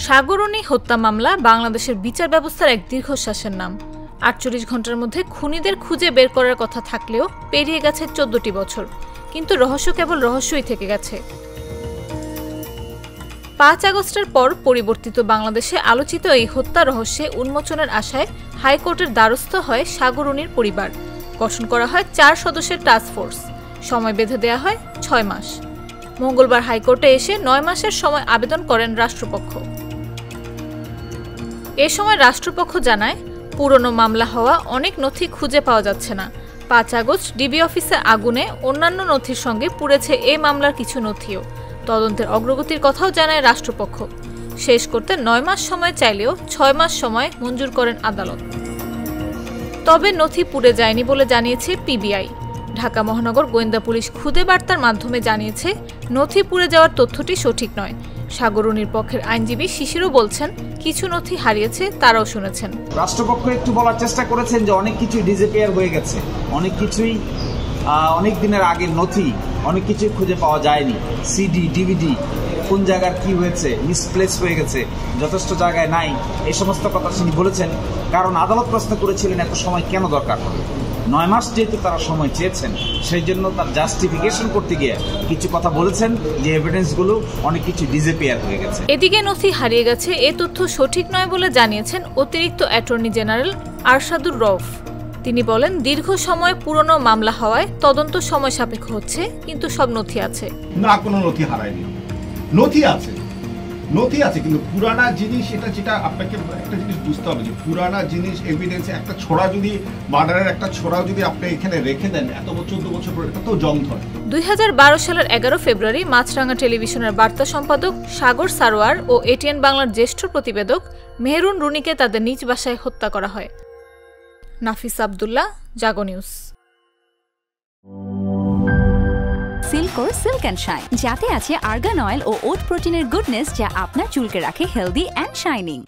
সাগরনী হত্যা মামলা বাংলাদেশের বিচার ব্যবস্থার এক দীর্ঘশ্বাসের নাম। ৪৮ ঘন্টার মধ্যে খুনিদের খুঁজে বের করার কথা থাকলেও পেরিয়ে গেছে ১৪টি বছর, কিন্তু রহস্য কেবল রহস্যই থেকে গেছে। ৫ আগস্টের পর পরিবর্তিত বাংলাদেশে আলোচিত এই হত্যা রহস্যে উন্মোচনের আশায় হাইকোর্টের দ্বারস্থ হয় সাগরনীর পরিবার। গঠন করা হয় ৪ সদস্যের টাস্কফোর্স। সময় বেঁধে দেওয়া হয় ৬ মাস। মঙ্গলবার হাইকোর্টে এসে ৯ মাসের সময় আবেদন করেন রাষ্ট্রপক্ষ। এ সময় রাষ্ট্রপক্ষ জানায়, পুরনো মামলা হওয়া অনেক নথি খুঁজে পাওয়া যাচ্ছে না। ৫ আগস্ট ডিবি অফিসে আগুনে অন্যান্য নথির সঙ্গে পুড়েছে এ মামলার কিছু নথিও। তদন্তের অগ্রগতির কথাও জানায় রাষ্ট্রপক্ষ। শেষ করতে ৯ মাস সময় চাইলেও ৬ মাস সময় মঞ্জুর করেন আদালত। তবে নথি পুড়ে যায়নি বলে জানিয়েছে পিবিআই। ঢাকা মহানগর গোয়েন্দা পুলিশ খুদে বার্তার মাধ্যমে জানিয়েছে, নথি পুড়ে যাওয়ার তথ্যটি সঠিক নয়। সাগরনীর পক্ষের আইনজীবী শিশিরও বলছেন, কিছু নথি হারিয়েছে, তারাও শুনেছেন। রাষ্ট্রপক্ষ একটু বলার চেষ্টা করেছেন যে অনেক কিছুই ডিজেপিয়ার হয়ে গেছে, অনেক কিছুই অনেক দিনের আগের নথি, অনেক কিছুই খুঁজে পাওয়া যায়নি। সিডি, ডিভিডি কোন জায়গার কি হয়েছে, মিসপ্লেস হয়ে গেছে, যথেষ্ট জায়গায় নাই, এই সমস্ত কথা তিনি বলেছেন। কারণ আদালত প্রশ্ন করেছিলেন এত সময় কেন দরকার হবে। ৯ মাস যেহেতু তারা সময় চেয়েছেন, সেই জন্য তার জাস্টিফিকেশন করতে গিয়ে কিছু কথা বলেছেন যে এভিডেন্সগুলো অনেক কিছু ডিজেপিয়ার হয়ে গেছে। এদিকে নথি হারিয়ে গেছে এ তথ্য সঠিক নয় বলে জানিয়েছেন অতিরিক্ত অ্যাটর্নি জেনারেল আরশাদুর রউফ। তিনি বলেন, দীর্ঘ সময় পুরনো মামলা হওয়ায় তদন্ত সময় সাপেক্ষ হচ্ছে, কিন্তু সব নথি আছে। না, কোনো নথি হারায়নি, নথি আছে, নথি আছে, কিন্তু পুরানা জিনিস, এটা যেটা আপনাকে একটা জিনিস বুঝতে হবে যে পুরানা জিনিস এভিডেন্স, একটা ছোড়া যদি মার্ডারের একটা ছোড়া যদি আপনি এখানে রেখে দেন এত ১৪ বছর পর, এটা তো জং ধরে। ২০১২ সালের ১১ ফেব্রুয়ারি মাছরাঙা টেলিভিশনের বার্তা সম্পাদক সাগর সারোয়ার ও এটিএন বাংলার জ্যেষ্ঠ প্রতিবেদক মেহরুন রুনিকে তাদের নিজ বাসায় হত্যা করা হয়। নাফিস আব্দুল্লাহ, জাগো নিউজ। সিল্কোর সিল্ক অ্যান্ড শাইন, যাতে আছে আর্গান অয়েল ও ওট প্রোটিনের গুডনেস, যা আপনার চুলকে রাখে হেলদি অ্যান্ড শাইনিং।